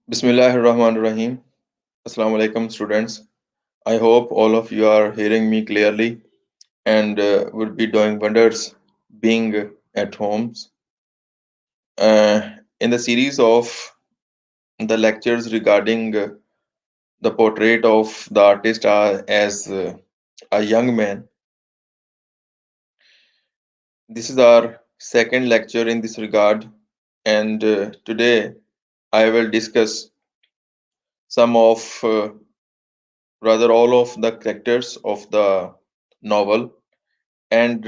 Bismillahirrahmanirrahim. Assalamu alaikum, students. I hope all of you are hearing me clearly and would be doing wonders being at homes. In the series of the lectures regarding the portrait of the artist as a young man, this is our second lecture in this regard, and today I will discuss some of, rather, all of the characters of the novel. And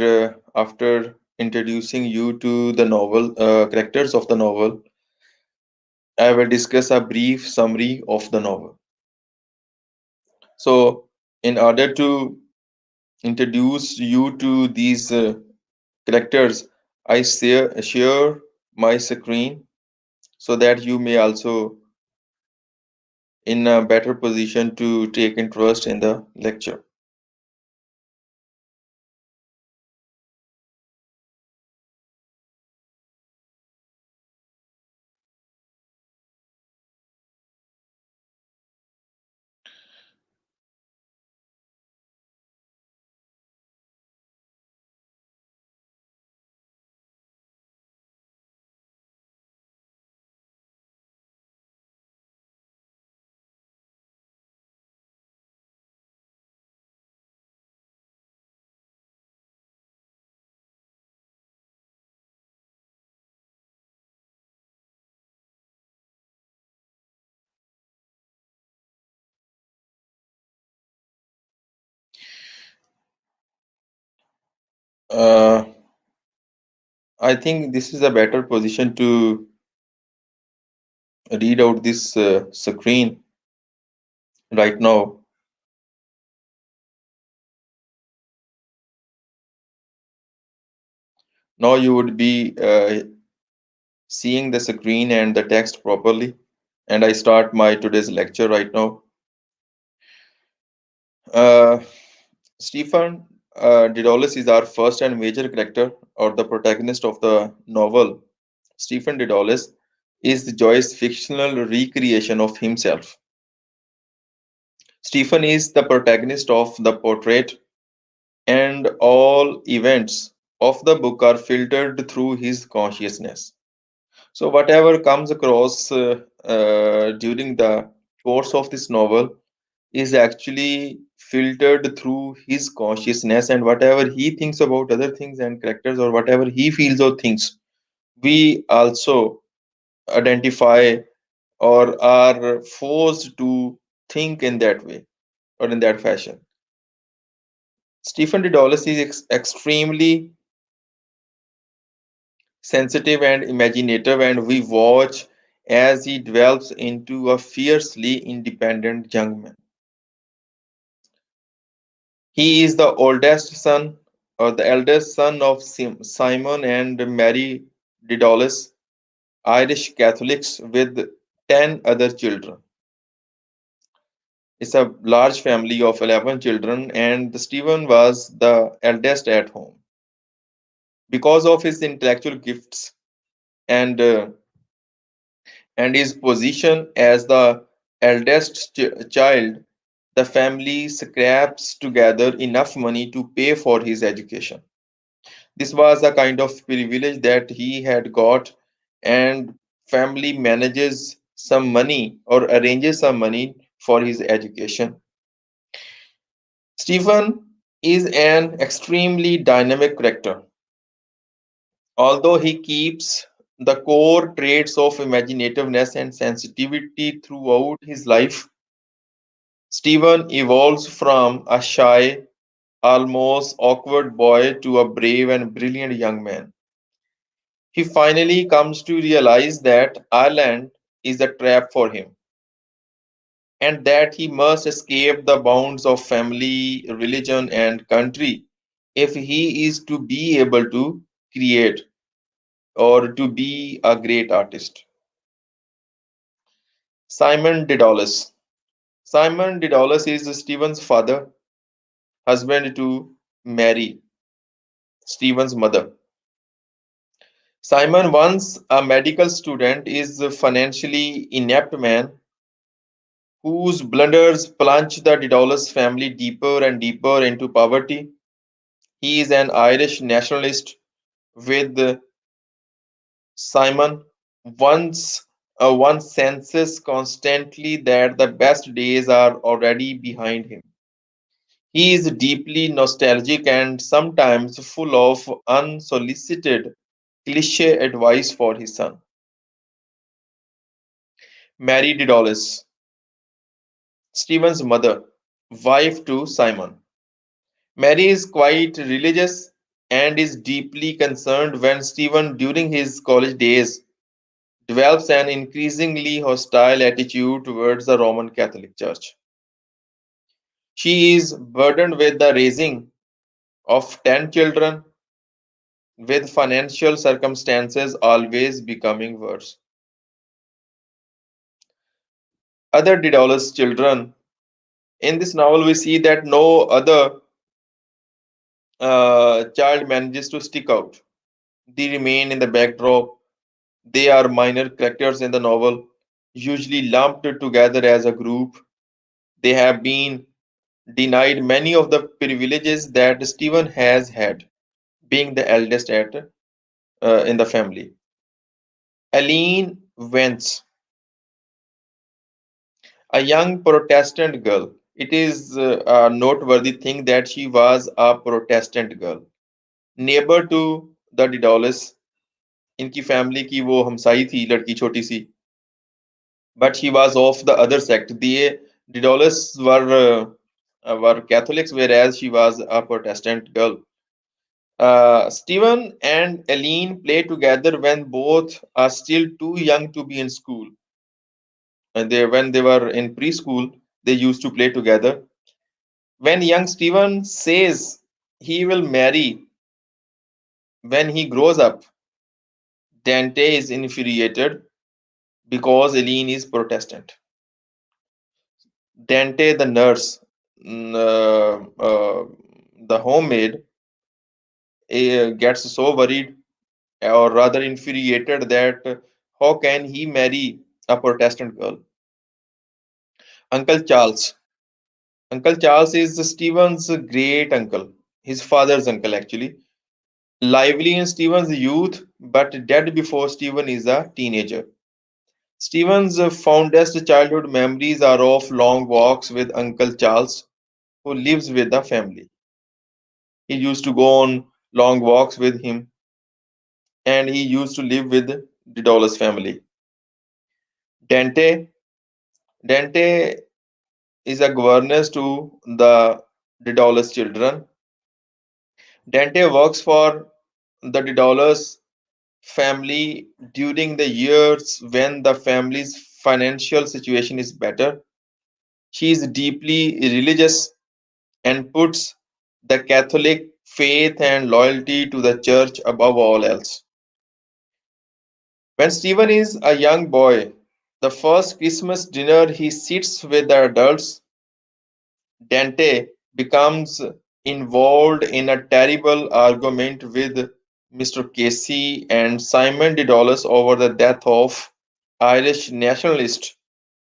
after introducing you to the novel, characters of the novel, I will discuss a brief summary of the novel. So, in order to introduce you to these characters, I share my screen so that you may also in a better position to take interest in the lecture. Uh, I think this is a better position to read out this screen right now. Now you would be seeing the screen and the text properly. And I start my today's lecture right now. Uh, Stephen Dedalus is our first and major character or the protagonist of the novel. Stephen Dedalus is Joyce's fictional recreation of himself. Stephen is the protagonist of the portrait, and all events of the book are filtered through his consciousness. So, whatever comes across during the course of this novel is actually filtered through his consciousness, and whatever he thinks about other things and characters, or whatever he feels or thinks, we also identify or are forced to think in that way or in that fashion. Stephen Dedalus is extremely sensitive and imaginative, and we watch as he develops into a fiercely independent young man. He is the oldest son or the eldest son of Simon and Mary Dedalus, Irish Catholics, with 10 other children. It's a large family of 11 children, and Stephen was the eldest at home. Because of his intellectual gifts and his position as the eldest child, the family scraps together enough money to pay for his education. This was a kind of privilege that he had got, and family manages some money or arranges some money for his education. Stephen is an extremely dynamic character. Although he keeps the core traits of imaginativeness and sensitivity throughout his life, Stephen evolves from a shy, almost awkward boy to a brave and brilliant young man. He finally comes to realize that Ireland is a trap for him and that he must escape the bounds of family, religion, and country if he is to be able to create or to be a great artist. Simon Dedalus. Simon Dedalus is Stephen's father, husband to Mary, Stephen's mother. Simon, once a medical student, is a financially inept man whose blunders plunge the Dedalus family deeper and deeper into poverty. He is an Irish nationalist with Simon. Once one senses constantly that the best days are already behind him. He is deeply nostalgic and sometimes full of unsolicited cliche advice for his son. Mary Dedalus, Stephen's mother, wife to Simon. Mary is quite religious and is deeply concerned when Stephen, during his college days, develops an increasingly hostile attitude towards the Roman Catholic Church. She is burdened with the raising of 10 children, with financial circumstances always becoming worse. Other Daedalus children. In this novel, we see that no other child manages to stick out. They remain in the backdrop. They are minor characters in the novel, usually lumped together as a group. They have been denied many of the privileges that Stephen has had, being the eldest in the family. Aline Vance, a young Protestant girl. It is a noteworthy thing that she was a Protestant girl. Neighbor to the Daedalus, इनकी family की वो हमसाई थी लड़की छोटी सी, but she was of the other sect. The Daedalus were Catholics, whereas she was a Protestant girl. Stephen and Eileen play together when both are still too young to be in school. And when they were in preschool, they used to play together. When young Stephen says he will marry when he grows up, Dante is infuriated because Eileen is Protestant. Dante, the nurse, the homemaid, gets so worried or rather infuriated that how can he marry a Protestant girl? Uncle Charles. Uncle Charles is Stephen's great uncle, his father's uncle actually. Lively in Stephen's youth, but dead before Stephen is a teenager. Stephen's fondest childhood memories are of long walks with Uncle Charles, who lives with the family. He used to go on long walks with him, and he used to live with the Dulles family. Dante, Dante is a governess to the Daedalus children. Dante works for the Daedalus family during the years when the family's financial situation is better. She is deeply religious and puts the Catholic faith and loyalty to the church above all else. When Stephen is a young boy, the first Christmas dinner he sits with the adults, Dante becomes involved in a terrible argument with Mr. Casey and Simon Dedalus over the death of Irish nationalist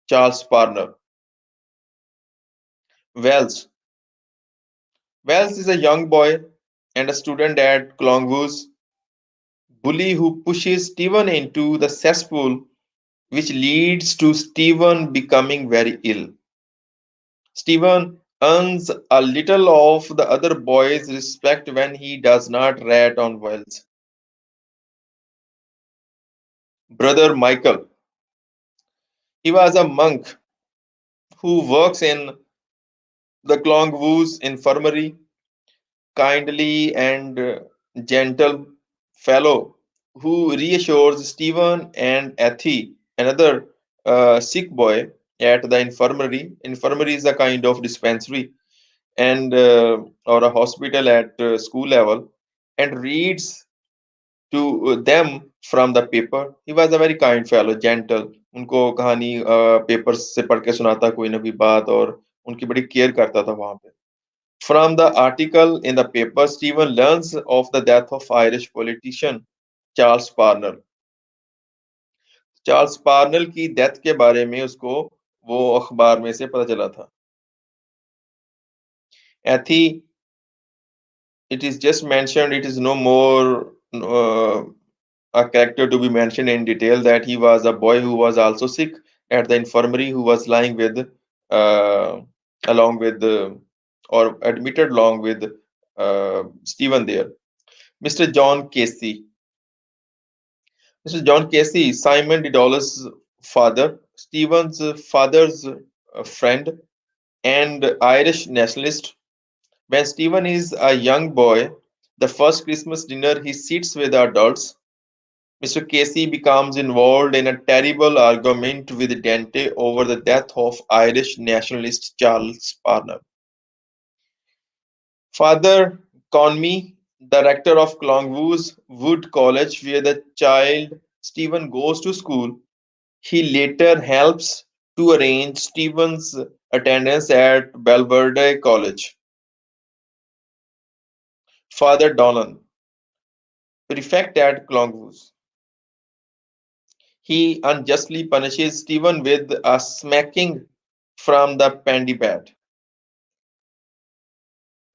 Charles Parner. Wells. Wells is a young boy and a student at Clongowes, bully who pushes Stephen into the cesspool, which leads to Stephen becoming very ill. Stephen earns a little of the other boys' respect when he does not rat on Wells. Brother Michael. He was a monk who works in the Clongowes infirmary, kindly and gentle fellow who reassures Stephen and Ethy, another sick boy at the infirmary. Infirmary is a kind of dispensary and or a hospital at school level, and reads to them from the paper. He was a very kind fellow, gentle. उनको कहानी paper से पढ़ के सुनाता कोई ना कोई बात और उनकी बड़ी केयर करता था वहां पे. From the article in the paper, Stephen learns of the death of Irish politician Charles Parnell. Charles Parnell की डेथ के बारे में उसको वो अखबार में से पता चला था। एथी, it is just mentioned, it is no more a character to be mentioned in detail, that he was a boy who was also sick at the infirmary, who was lying with uh, along with or admitted along with Stephen there. Mr. John Casey. Mr. John Casey, Simon Dedalus' father, Stephen's father's friend, and Irish nationalist. When Stephen is a young boy, the first Christmas dinner he sits with the adults, Mr. Casey becomes involved in a terrible argument with Dante over the death of Irish nationalist Charles Parnell. Father Conmee, the rector of Clongowes Wood College, where the child Stephen goes to school, he later helps to arrange Stephen's attendance at Belvedere College. Father Donnan, prefect at Clongowes, he unjustly punishes Stephen with a smacking from the pandy bat.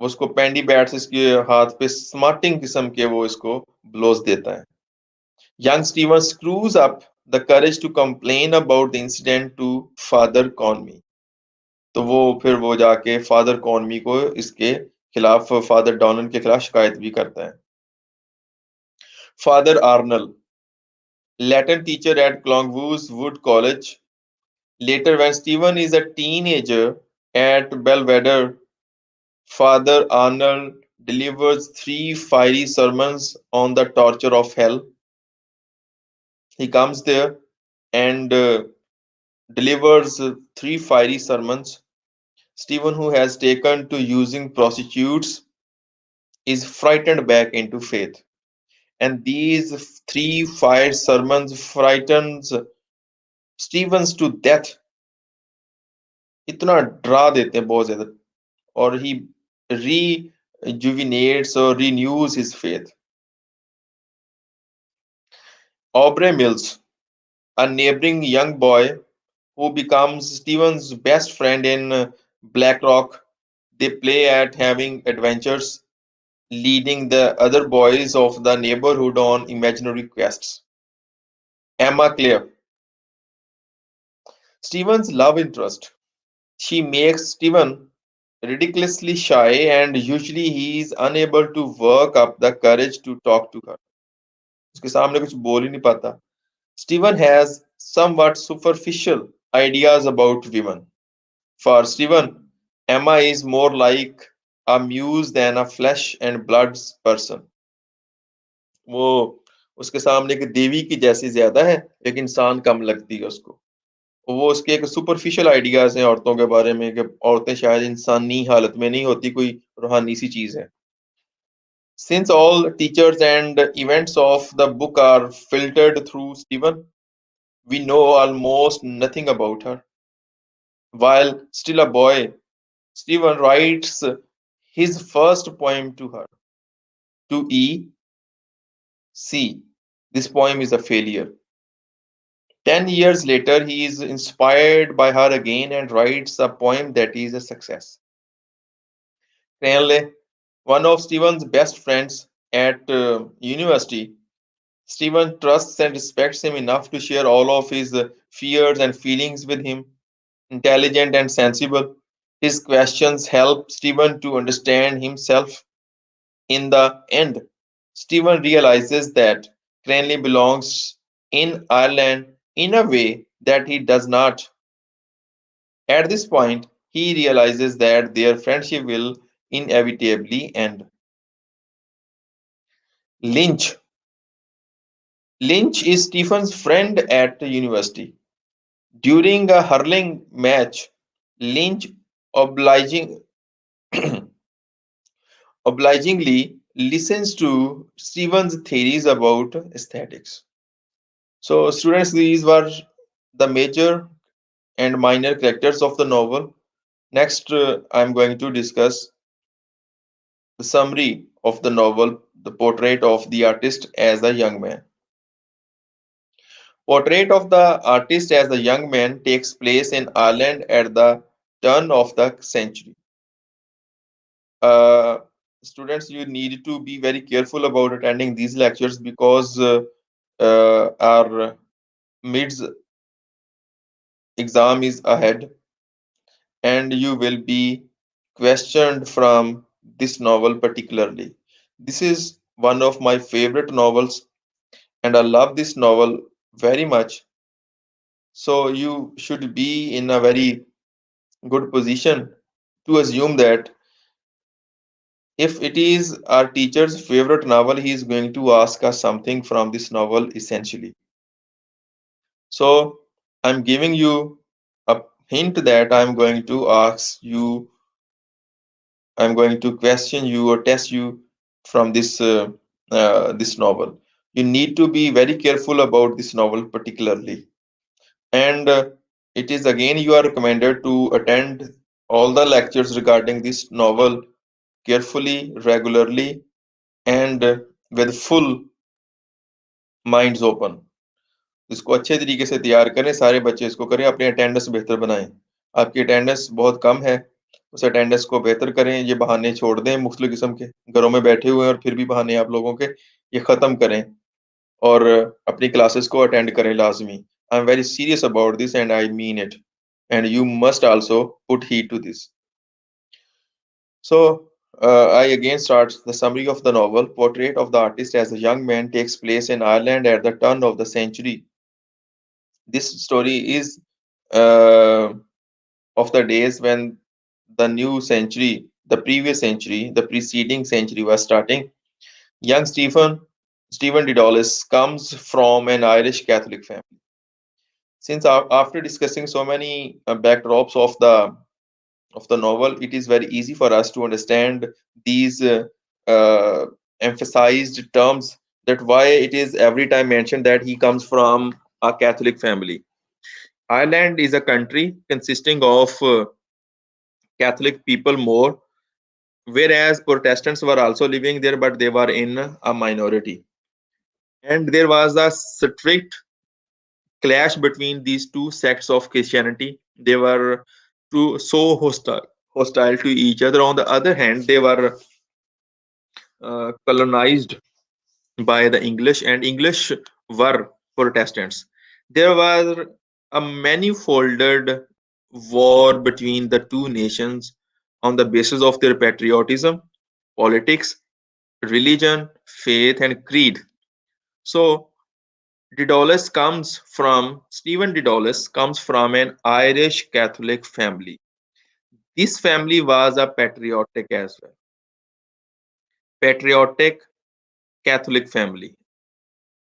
वो उसको पैंडी bat से इसके हाथ पे smarting किस्म के वो इसको ब्लोज देता है. Young Stephen screws up the courage to complain about the incident to Father Conmee. तो वो फिर वो जाके फादर कॉनमी को इसके खिलाफ फादर डॉनन के खिलाफ शिकायत भी करता है. Father आर्नल, Latin teacher at Clongowes Wood College. Later, when Stephen is a teenager at Belvedere, Father Arnold delivers three fiery sermons on the torture of hell. He comes there and delivers three fiery sermons. Stephen, who has taken to using prostitutes, is frightened back into faith. And these three fire sermons frightens Stevens to death. इतना डरा देते हैं बहुत ज्यादा. और he rejuvenates or renews his faith. Aubrey Mills, a neighboring young boy who becomes Steven's best friend in Blackrock. They play at having adventures, leading the other boys of the neighborhood on imaginary quests. Emma Clare, Steven's love interest. She makes Steven ridiculously shy, and usually he is unable to work up the courage to talk to her. उसके सामने कुछ बोल ही नहीं पाता. Stephen has somewhat superficial ideas about women. For Stephen, Emma is more like a muse than a flesh and blood person. वो उसके सामने एक देवी की जैसी ज्यादा है, एक इंसान कम लगती है उसको. वो उसके एक सुपरफिशियल आइडियाज हैं औरतों के बारे में कि औरतें शायद इंसानी हालत में नहीं होती, कोई रूहानी सी चीज है. Since all teachers and events of the book are filtered through Stephen, we know almost nothing about her. While still a boy, Stephen writes his first poem to her, to E.C. This poem is a failure. 10 years later, he is inspired by her again and writes a poem that is a success. Cranley, one of Stephen's best friends at university, Stephen trusts and respects him enough to share all of his fears and feelings with him. Intelligent and sensible, his questions help Stephen to understand himself. In the end, Stephen realizes that Cranley belongs in Ireland in a way that he does not. At this point, he realizes that their friendship will inevitably end. Lynch. Lynch is Stephen's friend at the university. During a hurling match, Lynch obliging, obligingly listens to Stephen's theories about aesthetics. So, students, these were the major and minor characters of the novel. Next, I'm going to discuss the summary of the novel The Portrait of the Artist as a Young Man. Portrait of the artist as a young man takes place in Ireland at the turn of the century. Uh, Students, you need to be very careful about attending these lectures because our mids exam is ahead and you will be questioned from this novel particularly. This is one of my favorite novels and I love this novel very much. So you should be in a very good position to assume that if it is our teacher's favorite novel, he is going to ask us something from this novel essentially. So I'm giving you a hint that I'm going to question you or test you from this novel. You need to be very careful about this novel particularly. And it is again you are recommended to attend all the lectures regarding this novel carefully, regularly, and with full minds open. इसको अच्छे तरीके से तैयार करें, सारे बच्चे इसको करें, अपनी अटेंडेंस बेहतर बनाएं. आपकी अटेंडेंस बहुत कम है, उस अटेंडेंस को बेहतर करें. ये बहाने छोड़ दें मुख्तलिफ किस्म के, घरों में बैठे हुए हैं और फिर भी बहाने आप लोगों के, ये ख़त्म करें और अपनी क्लासेस को अटेंड करें लाजमी. I am very serious about this and I mean it and you must also put heed to this. So, I again start the summary of the novel. Portrait of the artist as a young man takes place in Ireland at the turn of the century. This story is uh, of the days when the new century, the previous century, the preceding century was starting. Young Stephen Dedalus comes from an Irish Catholic family. Since after discussing so many backdrops of the novel, it is very easy for us to understand these uh, emphasized terms, that why it is every time mentioned that he comes from a Catholic family. Ireland is a country consisting of Catholic people more, whereas Protestants were also living there, but they were in a minority. And there was a strict clash between these two sects of Christianity. They were so hostile to each other. On the other hand, they were colonized by the English, and English were Protestants. There was a manifolded war between the two nations on the basis of their patriotism, politics, religion, faith, and creed. So Stephen Dedalus comes from an Irish Catholic family. This family was a patriotic as well. Patriotic Catholic family.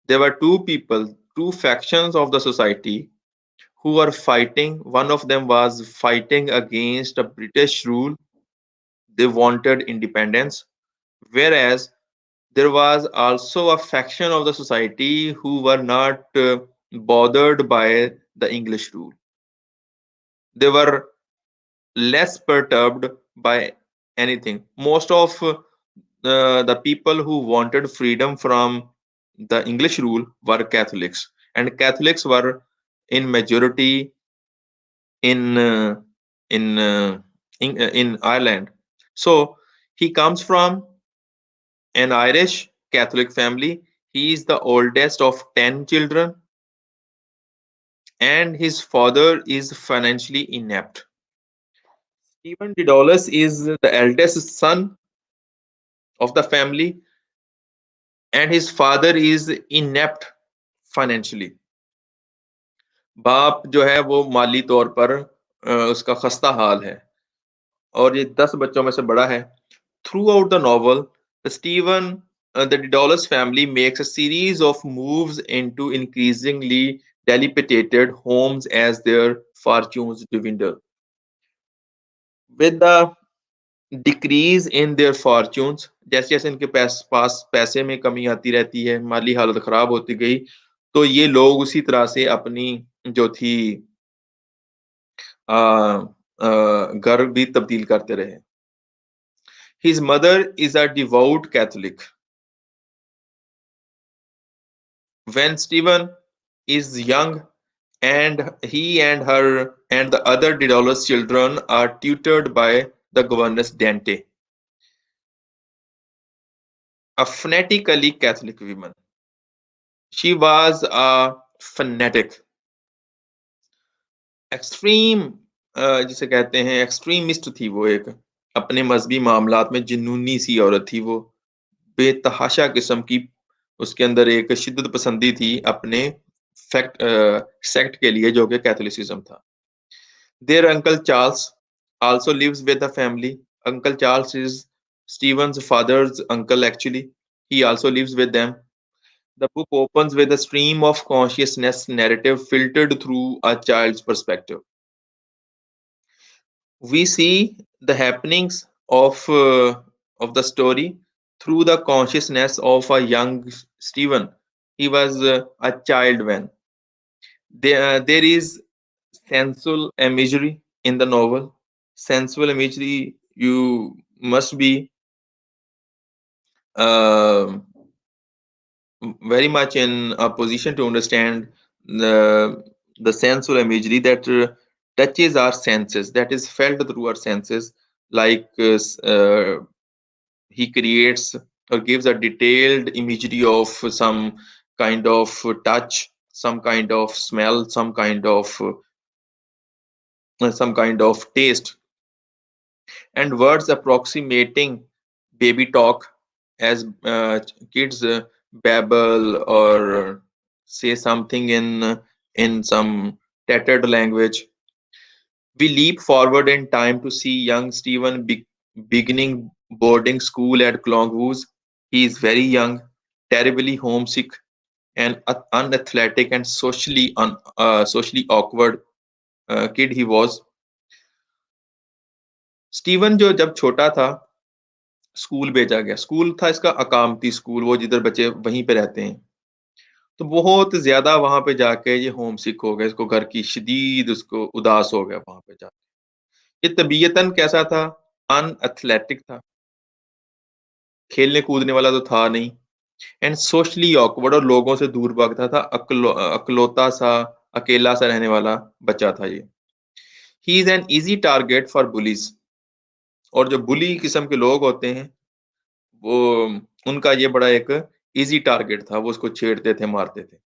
There were two factions of the society who were fighting. One of them was fighting against a British rule. They wanted independence. Whereas there was also a faction of the society who were not bothered by the English rule. They were less perturbed by anything. Most of the people who wanted freedom from the English rule were Catholics, and Catholics were in majority in uh, in Ireland. So he comes from an Irish Catholic family. He is the oldest of 10 children, and his father is financially inept. Stephen Dedalus is the eldest son of the family, and his father is inept financially. बाप जो है वो माली तौर पर उसका खस्ता हाल है और ये 10 बच्चों में से बड़ा है. Throughout the novel, the Dedalus family makes a series of moves into increasingly dilapidated homes as their fortunes dwindle. With the decrease in their fortunes, जैसे जैसे इनके पास पैसे में कमी आती रहती है, माली हालत खराब होती गई, तो ये लोग उसी तरह से अपनी जो थी घर भी तब्दील करते रहे. His mother is a devout Catholic. When Stephen is young, and he and her and the other Daedalus children are tutored by the governess Dante, a fanatically Catholic woman. She was a fanatic, extreme, जिसे कहते हैं extremist थी वो एक, अपने मजहबी मामलात में जुनूनी सी औरत थी वो, बेतहाशा किस्म की। उसके अंदर एक शिद्दत पसंदी थी अपने फैक्ट सेक्ट के लिए, जो कि कैथोलिसिज्म था। There uncle Charles also lives with the family. Uncle Charles is Stephen's father's uncle actually. He also lives with them. The book opens with a stream of consciousness narrative filtered through a child's perspective. We see the happenings of the story through the consciousness of a young Stephen. He was a child when there is sensual imagery in the novel. Sensual imagery, you must be uh, very much in a position to understand the sensual imagery that touches our senses, that is felt through our senses, like he creates or gives a detailed imagery of some kind of touch, some kind of smell, some kind of taste, and words approximating baby talk as kids babble or say something in some tattered language. We leap forward in time to see young Stephen beginning boarding school at Clongwoos. He is very young, terribly homesick, and unathletic and socially awkward kid he was. Steven जो जब छोटा था, school भेजा गया, school था इसका अकामती school, वो जिधर बच्चे वहीं पे रहते हैं। तो बहुत ज्यादा वहां पे जाके ये होम सिक हो गया, इसको घर की शदीद उसको उदास हो गया वहां पे जाके। ये तबीयतन कैसा था? अनएथलेटिक था, खेलने कूदने वाला तो था नहीं, एंड सोशली ऑकवर्ड, और लोगों से दूर भागता था, अकलौता सा, अकेला सा रहने वाला बच्चा था ये। He is an easy target for bullies, और जो बुली किस्म के लोग होते हैं वो, उनका ये बड़ा एक इजी टारगेट था, वो उसको छेड़ते थे, मारते थे।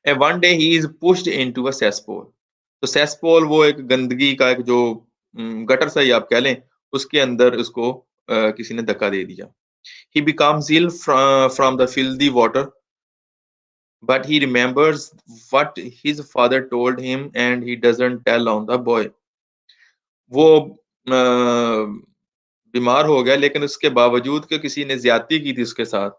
And one day he is pushed into a cesspool. तो सेसपोल वो एक गंदगी का एक जो गटर सा ही आप कह लें, उसके अंदर उसको किसी ने धक्का दे दिया। He becomes ill from the filthy water, but he remembers what his father told him and he doesn't tell on the boy. वो बीमार हो गया, लेकिन उसके बावजूद कि किसी ने ज्यादती की थी उसके साथ,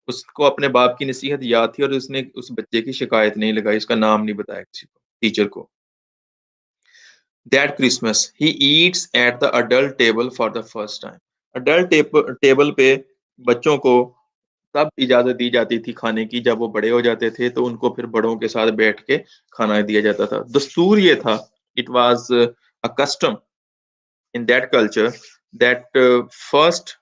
उसको अपने बाप की नसीहत याद थी और उसने उस बच्चे की शिकायत नहीं लगाई, उसका नाम नहीं बताया किसी को, टीचर को। That Christmas he eats at the adult table for the first time. Adult table पे बच्चों को तब इजाजत दी जाती थी खाने की जब वो बड़े हो जाते थे, तो उनको फिर बड़ों के साथ बैठ के खाना दिया जाता था। दस्तूर ये था, it was a custom in that culture that first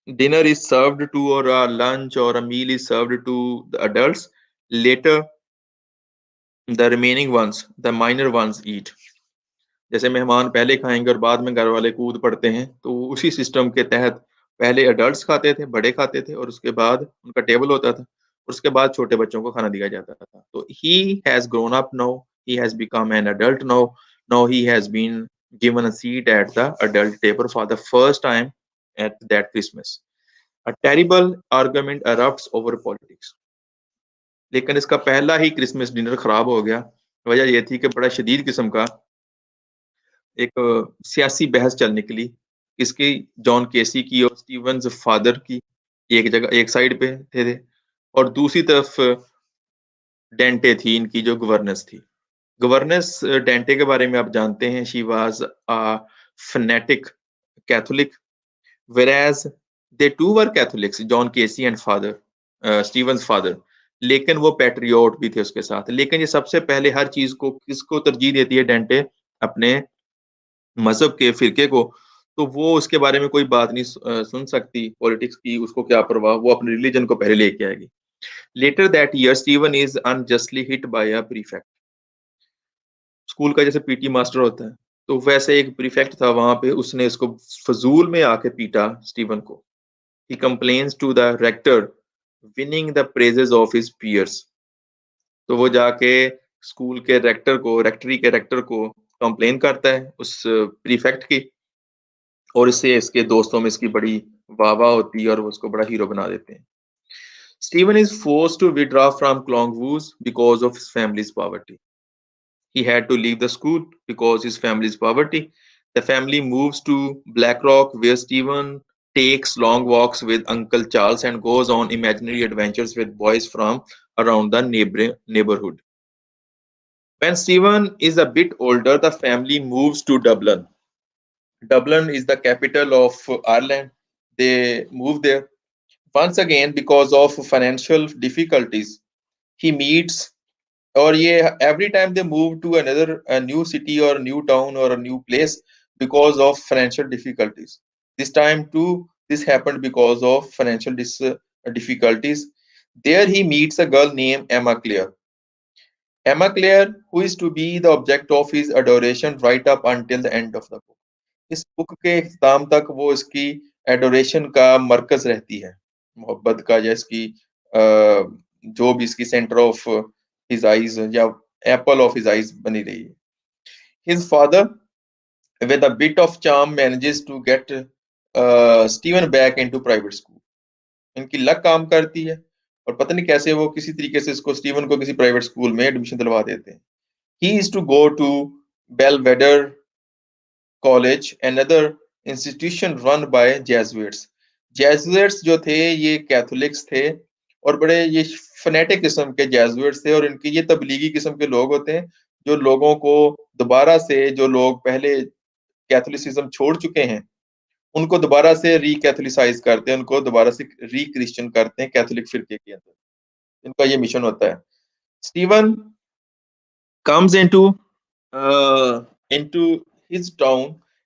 dinner is served to, or a lunch or a meal is served to the adults. Later the remaining ones, the minor ones eat. जैसे मेहमान पहले खाएंगे और बाद में घर वाले कूद पड़ते हैं, तो उसी सिस्टम के तहत पहले अडल्ट्स खाते थे, बड़े खाते थे, और उसके बाद उनका टेबल होता था, उसके बाद छोटे बच्चों को खाना दिया जाता था। तो he has grown up now, he has become an adult now, now he has been given a seat at the adult table for the first time at that Christmas. A terrible argument erupts over politics. लेकिन इसका पहला ही Christmas dinner खराब हो गया। वजह यह थी कि बड़ा शदीद किस्म का एक सियासी बहस चल निकली, इसकी, जॉन केसी की और स्टीवंस फादर की। एक जगह एक साइड पे थे और दूसरी तरफ डेंटे थी, इनकी जो गवर्नेंस थी। गवर्नेंस डेंटे के बारे में आप जानते हैं, she was a fanatic Catholic, whereas they too were Catholics, John Casey and father, Stevens father, लेकिन वो पैट्रियोट भी थे उसके साथ। लेकिन ये सबसे पहले हर चीज को किसको तरजीह देती है डेंटे? अपने मजहब के फिरके को। तो वो उसके बारे में कोई बात नहीं सुन सकती पॉलिटिक्स की, उसको क्या परवाह, वो अपने रिलीजन को पहले लेके आएगी। Later that year Steven is unjustly hit by a prefect. School का जैसे पीटी मास्टर होता है, तो वैसे एक प्रीफेक्ट था वहां पे, उसने इसको फजूल में आके पीटा स्टीवन को। He complains to the rector, winning the praises of his peers. तो वो जाके स्कूल के रेक्टर को, रेक्टरी के रेक्टर को कंप्लेन करता है उस प्रीफेक्ट की, और इससे इसके दोस्तों में इसकी बड़ी वाह वाह होती है और वो उसको बड़ा हीरो बना देते हैं। Stephen is forced to withdraw from Clongwoos because of his family's poverty. He had to leave the school because his family's poverty. The family moves to Blackrock, where Stephen takes long walks with Uncle Charles and goes on imaginary adventures with boys from around the neighborhood. When Stephen is a bit older, the family moves to Dublin. Dublin is the capital of Ireland. They move there once again because of financial difficulties. He meets, or yeah, every time they move to another a new city or a new town or a new place because of financial difficulties. This time too, this happened because of financial difficulties. There he meets a girl named Emma Clare. Emma Clare, who is to be the object of his adoration right up until the end of the book. इस book के इख्ताम तक वो इसकी adoration का मरकज रहती है, मोहब्बत का, या इसकी जो भी इसकी सेंटर ऑफ हिज आईज या एप्पल ऑफ हिज आईज बनी रही है। His father with a bit of charm manages to get Steven back into private school. इनकी लक काम करती है और पता नहीं कैसे वो किसी तरीके से इसको स्टीवन को किसी प्राइवेट स्कूल में एडमिशन दिलवा देते हैं। He is to go to Belvedere College, another institution run by Jesuits. Jesuits जो थे ये कैथोलिक्स थे और बड़े ये फनेटिक किस्म के जेजुइट्स थे, और इनके ये तबलीगी किस्म के लोग होते हैं जो लोगों को दोबारा से, जो लोग पहले कैथोलिसिज्म छोड़ चुके हैं उनको दोबारा से रीकैथोलिसाइज करते हैं, उनको दोबारा से री क्रिश्चियन करते हैं कैथोलिक फिरके के अंदर। इनका ये मिशन होता है। Steven comes into his town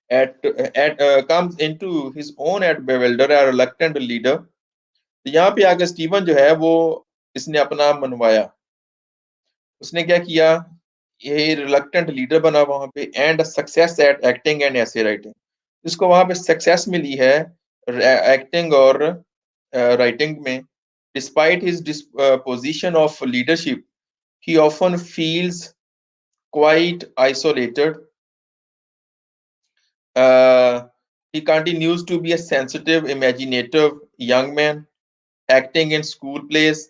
at comes into his own at bewilder, a reluctant leader। तो यहाँ पे आके स्टीवन जो है वो इसने अपना मनवाया। उसने क्या किया, ये रिलक्टेंट लीडर बना वहां पे, and success at acting and ऐसे राइटिंग। इसको वहां पे सक्सेस मिली है एक्टिंग और राइटिंग में। Despite his position of leadership, he often feels quite isolated. He continues to be a sensitive, imaginative young man, acting in school plays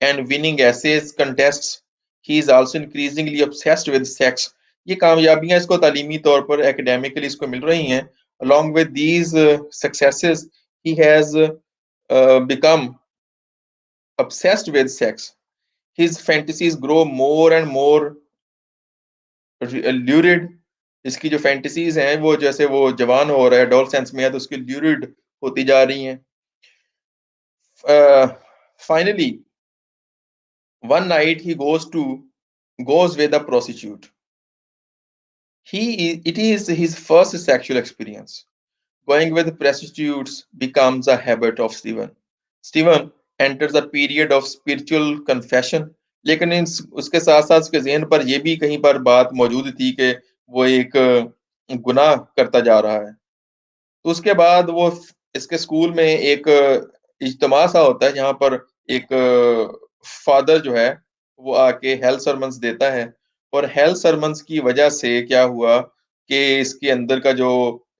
and winning essays contests. He is also increasingly obsessed with sex. ये कामयाबियां इसको तालीमी तौर पर academically इसको मिल रही हैं। Along with these successes, he has become obsessed with sex. His fantasies grow more and more lurid। इसकी जो फैंटेसीज हैं वो जैसे वो जवान हो रहा है, एडोलसेंस में है, तो उसकी ल्यूरिड होती जा रही हैं। Finally, one night he goes with a prostitute. It is his first sexual experience. Going with prostitutes becomes a habit of Stephen. Stephen enters a period of spiritual confession, लेकिन उसके साथ साथ उसके ज़हन पर यह भी कहीं पर बात मौजूद थी कि वो एक गुनाह करता जा रहा है। तो उसके बाद वो इसके स्कूल में एक इज्तिमा सा होता है जहाँ पर एक फादर जो है वो आके हेल्थ सरमन्स देता है, और हेल्थ सरमन्स की वजह से क्या हुआ कि इसके अंदर का जो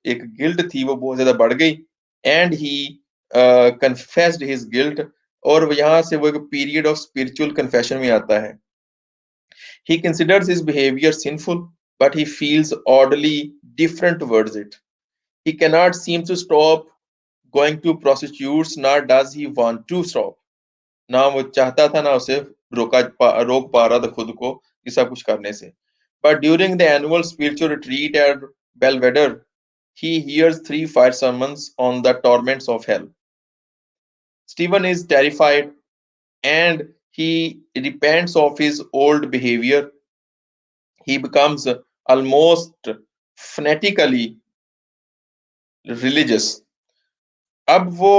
एक गिल्ट थी वो बहुत ज्यादा बढ़ गई, and he confessed his guilt. और यहाँ से वो एक पीरियड ऑफ स्पिरिचुअल कन्फेशन में आता है। ही considers his behaviour sinful, but he feels oddly different towards it. He cannot seem to stop going to prostitutes, nor does he want to stop। ना वो चाहता था, ना उसे रोक पा रहा था खुद को ये सब कुछ करने से। But during the annual spiritual retreat at Belvedere, he hears three fire sermons on the torments of hell. Stephen is terrified and he repents of his old behavior. He becomes almost fanatically religious. अब वो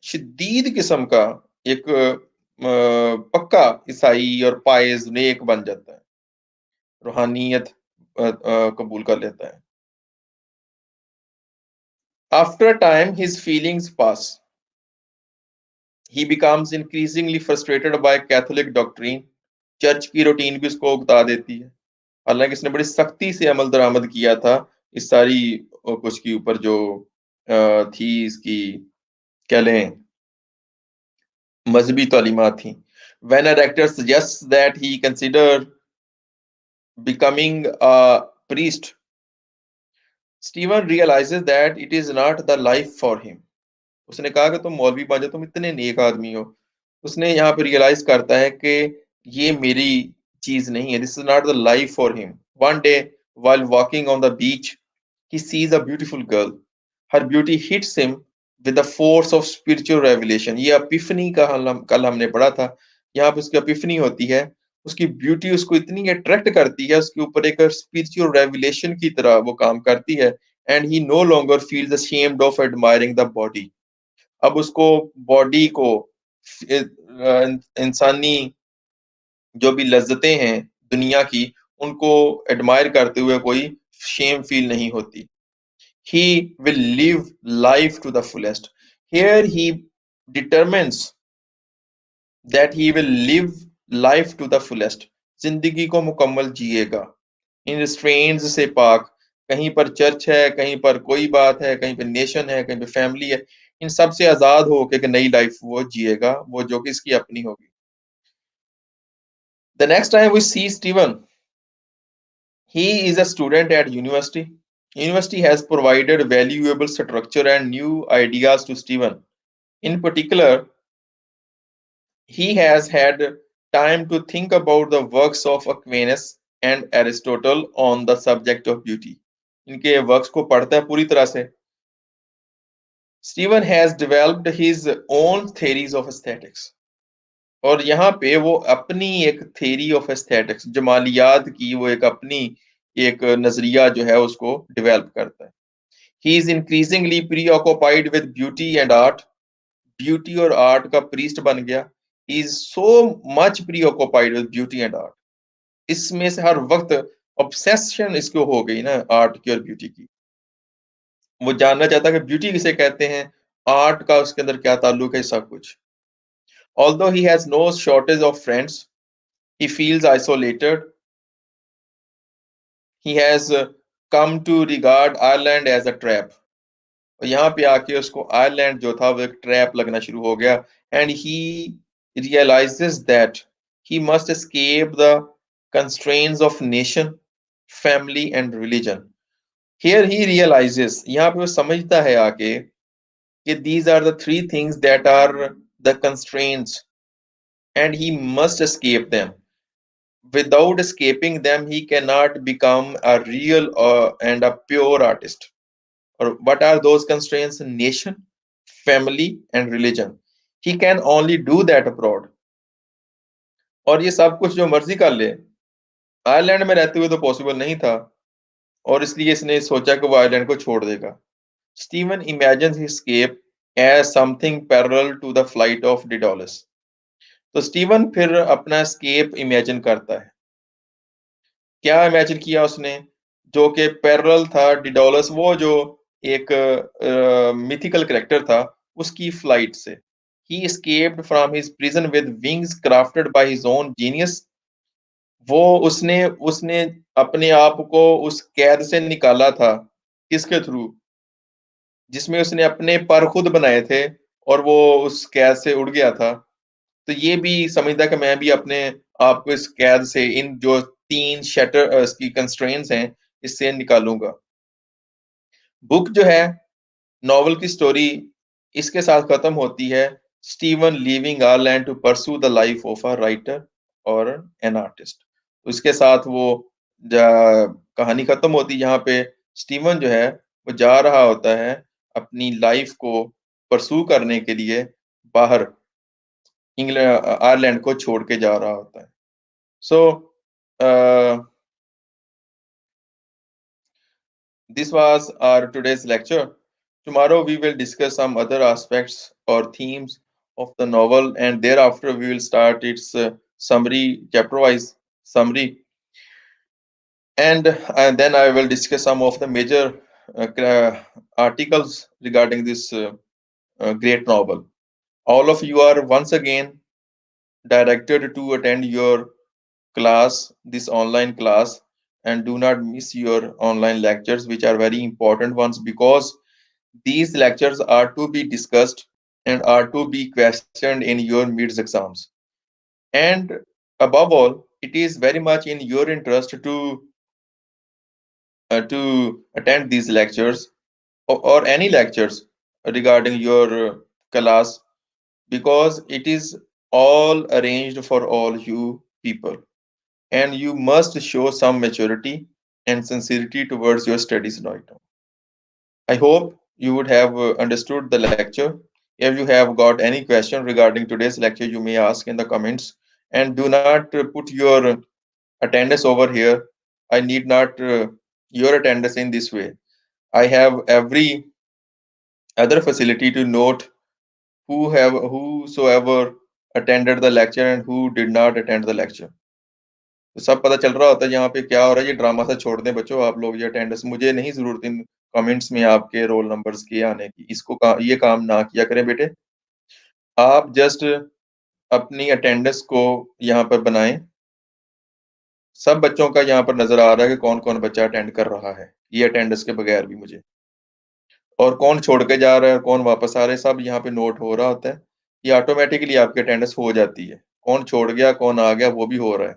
शदीद किस्म का एक पक्का ईसाई और pies नेक बन जाता है, रूहानियत कबूल कर लेता है। After time his feelings pass, he becomes increasingly frustrated by Catholic doctrine. Church की रूटीन भी उसको उकता देती है, हालांकि इसने बड़ी सख्ती से अमल दरामद किया था इस सारी कुछ के ऊपर जो थी इसकी, कह लें, मजहबी तालीमात थी। When a rector suggests that he consider becoming a priest, Stephen realizes that it is not the life for him. उसने कहा कि तुम मौलवी बन जाओ, तुम इतने नेक आदमी हो। उसने यहाँ पे रियलाइज करता है कि ये मेरी चीज नहीं है, this is not the life for him. One day while walking on the beach, he sees a beautiful girl. Her beauty hits him with the force of spiritual revelation. ये epiphany का कल हमने पढ़ा था। यहाँ पे उसकी epiphany होती है, उसकी ब्यूटी उसको इतनी अट्रैक्ट करती है, उसके ऊपर एक स्पिरिचुअल रेवलेशन की तरह वो काम करती है। And he no longer feels ashamed of admiring the body. अब उसको बॉडी को, इंसानी जो भी लज्जतें हैं दुनिया की, उनको एडमायर करते हुए कोई शेम फील नहीं होती। he will live life to the fullest. Here he determines that he will live life to the fullest. जिंदगी को मुकम्मल जिएगा, इन रिस्ट्रेंट्स से पाक। कहीं पर चर्च है, कहीं पर कोई बात है, कहीं पर नेशन है, कहीं पर फैमिली है, इन सब से आजाद हो के एक नई लाइफ वो जिएगा, वो जो कि इसकी अपनी होगी। The next time we see Stephen, he is a student at university. University has provided valuable structure and new ideas to Stephen. In particular, he has had time to think about the works of Aquinas and Aristotle on the subject of beauty. इनके works को पढ़ता है पूरी तरह से। Stephen has developed his own theories of aesthetics. और यहाँ पे वो अपनी एक थ्योरी ऑफ एस्थेटिक्स, जमालियात की वो एक अपनी एक नजरिया जो है उसको डेवलप करता है। He is increasingly pre occupied with beauty and art. Beauty और आर्ट का प्रीस्ट बन गया। He is so much pre occupied with beauty and art, इसमें से हर वक्त ऑब्सेशन इसको हो गई ना आर्ट की और ब्यूटी की। वो जानना चाहता है कि ब्यूटी किसे कहते हैं, आर्ट का उसके अंदर क्या ताल्लुक है, सब कुछ। Although he has no shortage of friends, he feels isolated. He has come to regard Ireland as a trap. और यहाँ पे आके उसको आयरलैंड जो था वो एक ट्रैप लगना शुरू हो गया। And he realizes that he must escape the constraints of nation, family and religion. Here he realizes, यहाँ पे वो समझता है आके कि these are the three things that are the constraints and he must escape them. Without escaping them, he cannot become a real and a pure artist. Or what are those constraints? Nation, family, and religion. He can only do that abroad. और ये सब कुछ जो मर्जी कर ले, Ireland में रहते हुए तो पॉसिबल नहीं था, और इसलिए इसने सोचा कि वो आयरलैंड को छोड़ देगा। Stephen imagines his escape as something parallel to the flight of Daedalus. तो स्टीवन फिर अपना एस्केप इमेजिन करता है। क्या इमेजिन किया उसने? जो कि पैरेलल था डिडोलस, वो जो एक मिथिकल कैरेक्टर था, उसकी फ्लाइट से। He escaped from his prison with wings crafted by his own genius. वो उसने उसने अपने आप को उस कैद से निकाला था, किसके थ्रू? जिसमें उसने अपने पर खुद बनाए थे, और वो उस कैद से उड़ गया था। तो ये भी समझता कि मैं भी अपने आप को इस कैद से, इन जो तीन शटर इसकी कंस्ट्रेंट्स हैं, इससे निकालूंगा। बुक जो है, नॉवल की स्टोरी इसके साथ खत्म होती है, Steven leaving Ireland to pursue the life of a writer और एन आर्टिस्ट। तो इसके साथ वो कहानी खत्म होती है, जहाँ पे स्टीवन जो है वो जा रहा होता है अपनी लाइफ को परसू करने के लिए, बाहर इंग्लैंड आयरलैंड को छोड़ के जा रहा होता है। सो this was our today's lecture. Tomorrow we will discuss some other aspects or themes of the novel, and thereafter we will start its summary, chapter wise summary, and then I will discuss some of the major articles regarding this great novel. All of you are once again directed to attend your class, this online class, and do not miss your online lectures, which are very important ones because these lectures are to be discussed and are to be questioned in your mids exams. And above all, it is very much in your interest to attend these lectures or any lectures regarding your class because it is all arranged for all you people, and you must show some maturity and sincerity towards your studies right now. I hope you would have understood the lecture. If you have got any question regarding today's lecture, you may ask in the comments. And do not put your attendance over here. I need not your attendance in this way. I have every other facility to note whosoever attended the lecture and who did not attend the lecture. तो सब पता चल रहा होता है यहाँ पे क्या हो रहा है। ये ड्रामा सा छोड़ दें बच्चों, आप लोग ये अटेंडेंस, मुझे नहीं जरूरत इन कमेंट्स में आपके रोल नंबर्स के आने की, ये काम ना किया करें बेटे। आप जस्ट अपनी अटेंडेंस को यहाँ पर बनाएं। सब बच्चों का यहाँ पर नजर आ रहा है कि कौन कौन बच्चा अटेंड कर रहा है, ये अटेंडेंस के बगैर भी मुझे, और कौन छोड़ के जा रहा है और कौन वापस आ रहा है, सब यहाँ पे नोट हो रहा होता है। ये ऑटोमेटिकली आपकी अटेंडेंस हो जाती है, कौन छोड़ गया कौन आ गया वो भी हो रहा है।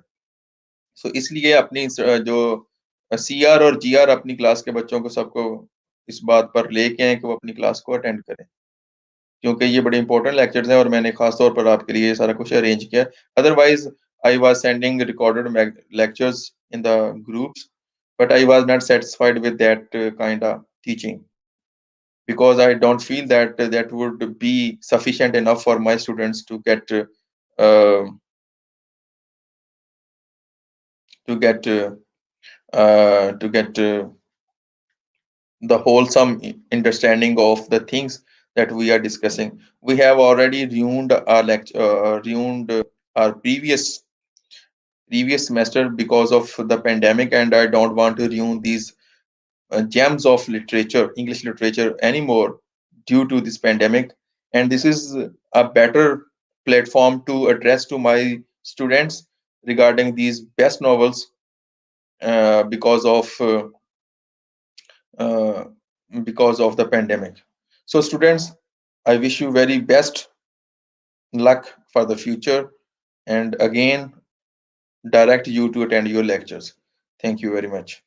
सो इसलिए अपनी जो सीआर और जीआर अपनी क्लास के बच्चों को सबको इस बात पर लेके आए कि वो अपनी क्लास को अटेंड करें, क्योंकि ये बड़े इंपॉर्टेंट लेक्चर्स हैं और मैंने खास तौर पर आपके लिए ये सारा कुछ अरेंज किया। Otherwise I was sending recorded lectures in the groups, but I was not satisfied with that kind of teaching because I don't feel that that would be sufficient enough for my students uh, to get to get the wholesome understanding of the things that we are discussing. We have already ruined our previous semester because of the pandemic, and I don't want to ruin these gems of literature, English literature, anymore due to this pandemic. And this is a better platform to address to my students regarding these best novels uh, because of uh, uh, because of the pandemic. So, students, I wish you very best luck for the future, and again direct you to attend your lectures. Thank you very much.